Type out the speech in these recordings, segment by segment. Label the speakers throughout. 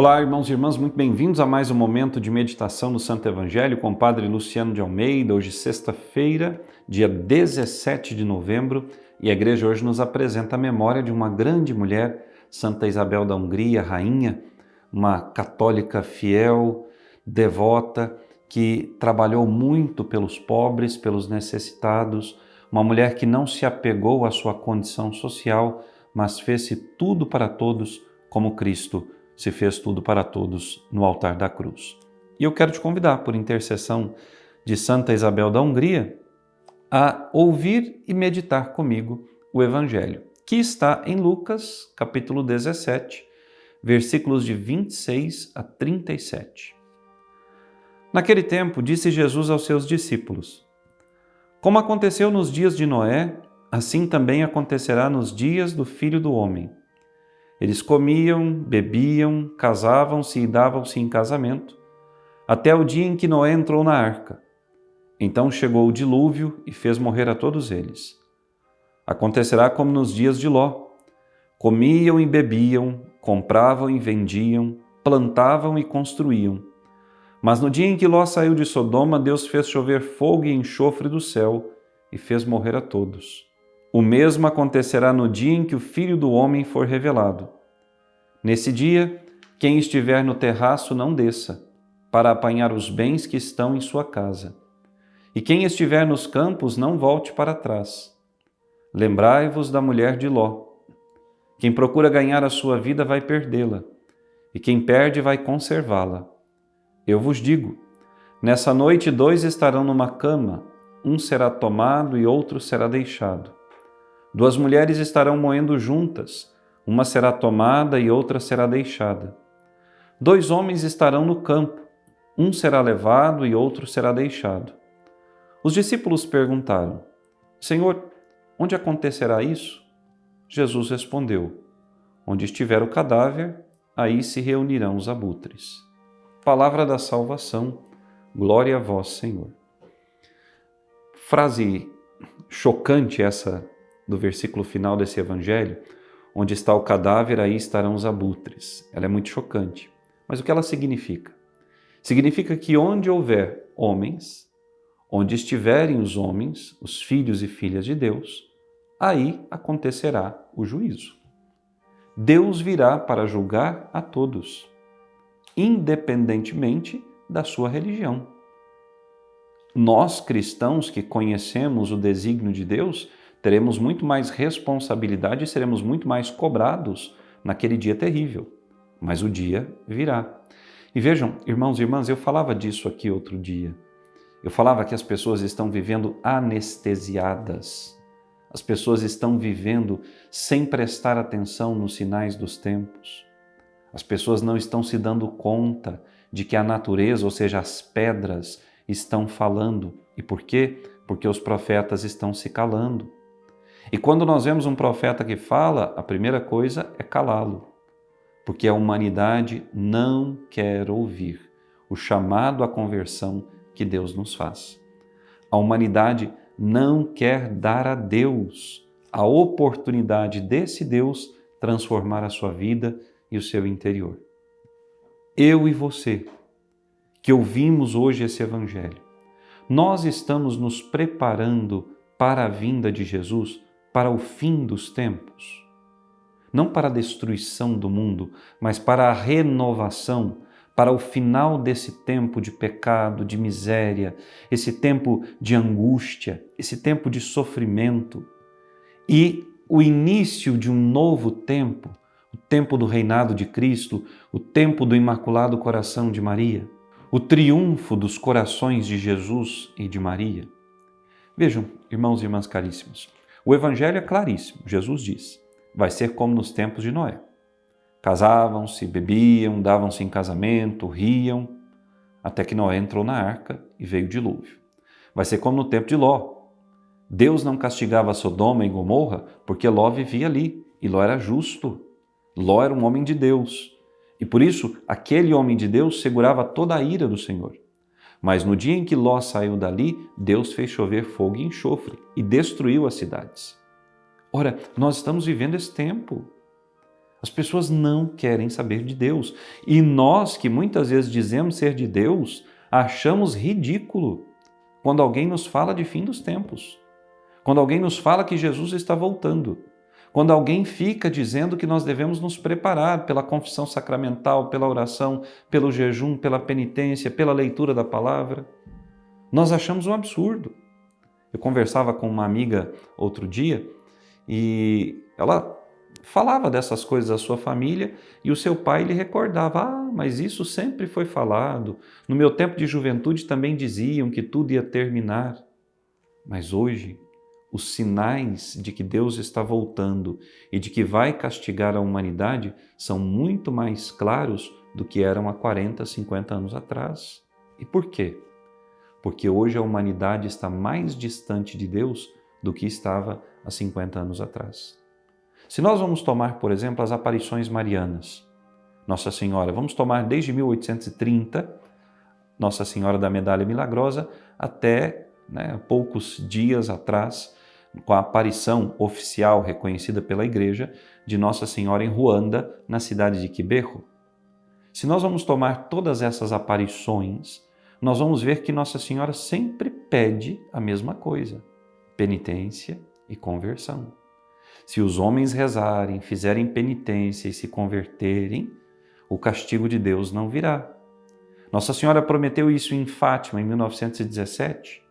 Speaker 1: Olá, irmãos e irmãs, muito bem-vindos a mais um momento de meditação no Santo Evangelho com o Padre Luciano de Almeida. Hoje, sexta-feira, dia 17 de novembro, e a igreja hoje nos apresenta a memória de uma grande mulher, Santa Isabel da Hungria, rainha, uma católica fiel, devota, que trabalhou muito pelos pobres, pelos necessitados, uma mulher que não se apegou à sua condição social, mas fez-se tudo para todos como Cristo se fez tudo para todos no altar da cruz. E eu quero te convidar, por intercessão de Santa Isabel da Hungria, a ouvir e meditar comigo o Evangelho, que está em Lucas, capítulo 17, versículos de 26 a 37. Naquele tempo, disse Jesus aos seus discípulos: Como aconteceu nos dias de Noé, assim também acontecerá nos dias do Filho do Homem. Eles comiam, bebiam, casavam-se e davam-se em casamento, até o dia em que Noé entrou na arca. Então chegou o dilúvio e fez morrer a todos eles. Acontecerá como nos dias de Ló. Comiam e bebiam, compravam e vendiam, plantavam e construíam. Mas no dia em que Ló saiu de Sodoma, Deus fez chover fogo e enxofre do céu e fez morrer a todos. O mesmo acontecerá no dia em que o Filho do Homem for revelado. Nesse dia, quem estiver no terraço não desça, para apanhar os bens que estão em sua casa. E quem estiver nos campos não volte para trás. Lembrai-vos da mulher de Ló. Quem procura ganhar a sua vida vai perdê-la, e quem perde vai conservá-la. Eu vos digo, nessa noite 2 estarão numa cama, um será tomado e outro será deixado. 2 mulheres estarão moendo juntas, uma será tomada e outra será deixada. 2 homens estarão no campo, um será levado e outro será deixado. Os discípulos perguntaram: Senhor, onde acontecerá isso? Jesus respondeu: Onde estiver o cadáver, aí se reunirão os abutres. Palavra da salvação, glória a vós, Senhor. Frase chocante essa do versículo final desse evangelho, onde está o cadáver, aí estarão os abutres. Ela é muito chocante. Mas o que ela significa? Significa que onde houver homens, onde estiverem os homens, os filhos e filhas de Deus, aí acontecerá o juízo. Deus virá para julgar a todos, independentemente da sua religião. Nós, cristãos que conhecemos o desígnio de Deus, teremos muito mais responsabilidade e seremos muito mais cobrados naquele dia terrível. Mas o dia virá. E vejam, irmãos e irmãs, eu falava disso aqui outro dia. Eu falava que as pessoas estão vivendo anestesiadas. As pessoas estão vivendo sem prestar atenção nos sinais dos tempos. As pessoas não estão se dando conta de que a natureza, ou seja, as pedras, estão falando. E por quê? Porque os profetas estão se calando. E quando nós vemos um profeta que fala, a primeira coisa é calá-lo, porque a humanidade não quer ouvir o chamado à conversão que Deus nos faz. A humanidade não quer dar a Deus a oportunidade desse Deus transformar a sua vida e o seu interior. Eu e você, que ouvimos hoje esse Evangelho, nós estamos nos preparando para a vinda de Jesus, para o fim dos tempos. Não para a destruição do mundo, mas para a renovação, para o final desse tempo de pecado, de miséria, esse tempo de angústia, esse tempo de sofrimento e o início de um novo tempo, o tempo do reinado de Cristo, o tempo do Imaculado Coração de Maria, o triunfo dos corações de Jesus e de Maria. Vejam, irmãos e irmãs caríssimos, o Evangelho é claríssimo. Jesus diz, vai ser como nos tempos de Noé. Casavam-se, bebiam, davam-se em casamento, riam, até que Noé entrou na arca e veio o dilúvio. Vai ser como no tempo de Ló. Deus não castigava Sodoma e Gomorra porque Ló vivia ali, e Ló era justo. Ló era um homem de Deus, e por isso aquele homem de Deus segurava toda a ira do Senhor. Mas no dia em que Ló saiu dali, Deus fez chover fogo e enxofre e destruiu as cidades. Ora, nós estamos vivendo esse tempo. As pessoas não querem saber de Deus. E nós, que muitas vezes dizemos ser de Deus, achamos ridículo quando alguém nos fala de fim dos tempos, quando alguém nos fala que Jesus está voltando, quando alguém fica dizendo que nós devemos nos preparar pela confissão sacramental, pela oração, pelo jejum, pela penitência, pela leitura da palavra. Nós achamos um absurdo. Eu conversava com uma amiga outro dia e ela falava dessas coisas à sua família e o seu pai lhe recordava: mas isso sempre foi falado. No meu tempo de juventude também diziam que tudo ia terminar. Mas hoje, os sinais de que Deus está voltando e de que vai castigar a humanidade são muito mais claros do que eram há 40, 50 anos atrás. E por quê? Porque hoje a humanidade está mais distante de Deus do que estava há 50 anos atrás. Se nós vamos tomar, por exemplo, as aparições marianas, Nossa Senhora, vamos tomar desde 1830, Nossa Senhora da Medalha Milagrosa, até poucos dias atrás, com a aparição oficial reconhecida pela Igreja de Nossa Senhora em Ruanda, na cidade de Kibeho. Se nós vamos tomar todas essas aparições, nós vamos ver que Nossa Senhora sempre pede a mesma coisa: penitência e conversão. Se os homens rezarem, fizerem penitência e se converterem, o castigo de Deus não virá. Nossa Senhora prometeu isso em Fátima, em 1917.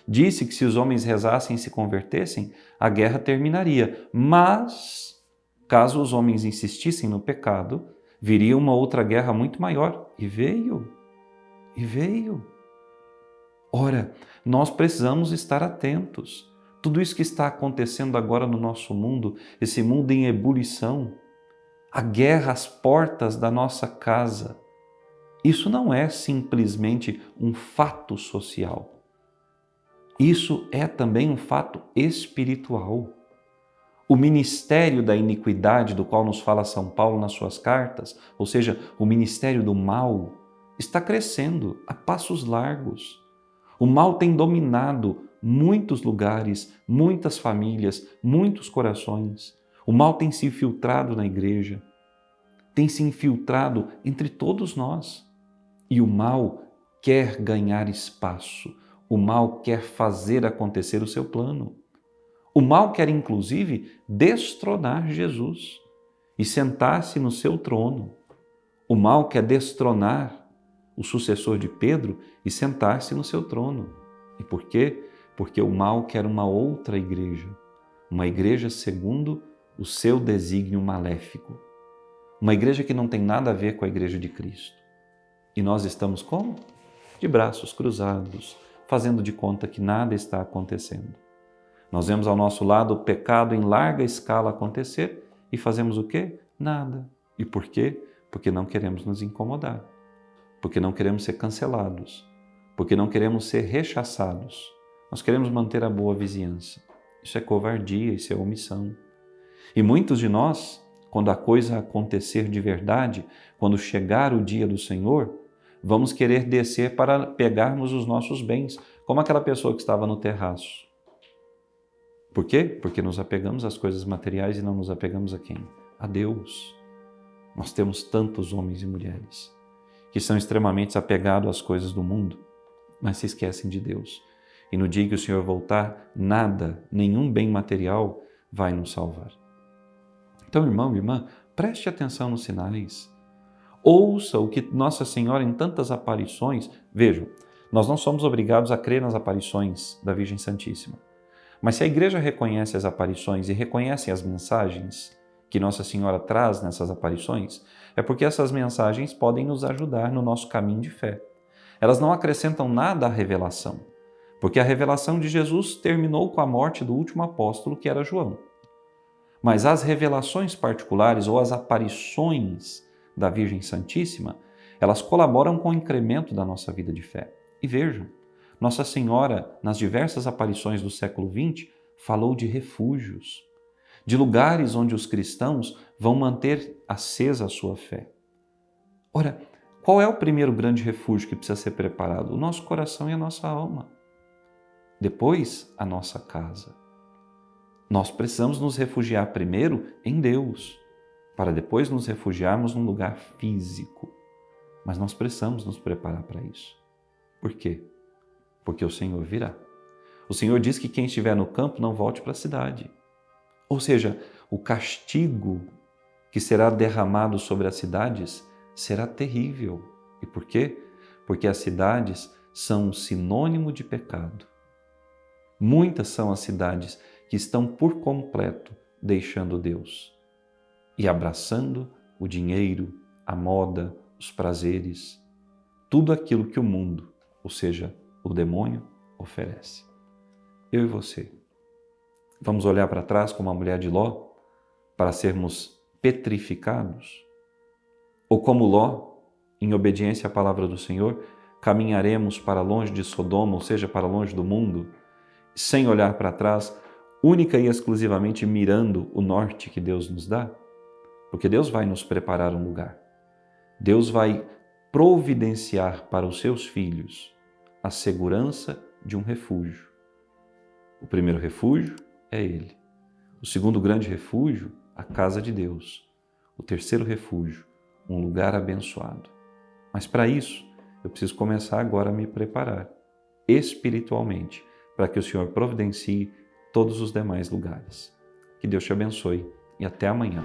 Speaker 1: Disse que se os homens rezassem e se convertessem, a guerra terminaria. Mas, caso os homens insistissem no pecado, viria uma outra guerra muito maior. E veio. E veio. Ora, nós precisamos estar atentos. Tudo isso que está acontecendo agora no nosso mundo, esse mundo em ebulição, a guerra às portas da nossa casa, isso não é simplesmente um fato social. Isso é também um fato espiritual. O ministério da iniquidade, do qual nos fala São Paulo nas suas cartas, ou seja, o ministério do mal, está crescendo a passos largos. O mal tem dominado muitos lugares, muitas famílias, muitos corações. O mal tem se infiltrado na igreja, tem se infiltrado entre todos nós. E o mal quer ganhar espaço, o mal quer fazer acontecer o seu plano. O mal quer, inclusive, destronar Jesus e sentar-se no seu trono. O mal quer destronar o sucessor de Pedro e sentar-se no seu trono. E por quê? Porque o mal quer uma outra igreja, uma igreja segundo o seu desígnio maléfico, uma igreja que não tem nada a ver com a igreja de Cristo. E nós estamos como? De braços cruzados, fazendo de conta que nada está acontecendo. Nós vemos ao nosso lado o pecado em larga escala acontecer e fazemos o quê? Nada. E por quê? Porque não queremos nos incomodar, porque não queremos ser cancelados, porque não queremos ser rechaçados. Nós queremos manter a boa vizinhança. Isso é covardia, isso é omissão. E muitos de nós, quando a coisa acontecer de verdade, quando chegar o dia do Senhor, vamos querer descer para pegarmos os nossos bens, como aquela pessoa que estava no terraço. Por quê? Porque nos apegamos às coisas materiais e não nos apegamos a quem? A Deus. Nós temos tantos homens e mulheres que são extremamente apegados às coisas do mundo, mas se esquecem de Deus. E no dia que o Senhor voltar, nada, nenhum bem material vai nos salvar. Então, irmão, irmã, preste atenção nos sinais. Ouça o que Nossa Senhora em tantas aparições... Vejam, nós não somos obrigados a crer nas aparições da Virgem Santíssima. Mas se a Igreja reconhece as aparições e reconhece as mensagens que Nossa Senhora traz nessas aparições, é porque essas mensagens podem nos ajudar no nosso caminho de fé. Elas não acrescentam nada à revelação, porque a revelação de Jesus terminou com a morte do último apóstolo, que era João. Mas as revelações particulares ou as aparições da Virgem Santíssima, elas colaboram com o incremento da nossa vida de fé. E vejam, Nossa Senhora, nas diversas aparições do século XX, falou de refúgios, de lugares onde os cristãos vão manter acesa a sua fé. Ora, qual é o primeiro grande refúgio que precisa ser preparado? O nosso coração e a nossa alma. Depois, a nossa casa. Nós precisamos nos refugiar primeiro em Deus. para depois nos refugiarmos num lugar físico. Mas nós precisamos nos preparar para isso. Por quê? Porque o Senhor virá. O Senhor diz que quem estiver no campo não volte para a cidade. Ou seja, o castigo que será derramado sobre as cidades será terrível. E por quê? Porque as cidades são um sinônimo de pecado. Muitas são as cidades que estão por completo deixando Deus e abraçando o dinheiro, a moda, os prazeres, tudo aquilo que o mundo, ou seja, o demônio, oferece. Eu e você, vamos olhar para trás como a mulher de Ló para sermos petrificados? Ou como Ló, em obediência à palavra do Senhor, caminharemos para longe de Sodoma, ou seja, para longe do mundo, sem olhar para trás, única e exclusivamente mirando o norte que Deus nos dá? Porque Deus vai nos preparar um lugar. Deus vai providenciar para os seus filhos a segurança de um refúgio. O primeiro refúgio é Ele. O segundo grande refúgio, a casa de Deus. O terceiro refúgio, um lugar abençoado. Mas para isso, eu preciso começar agora a me preparar espiritualmente para que o Senhor providencie todos os demais lugares. Que Deus te abençoe e até amanhã.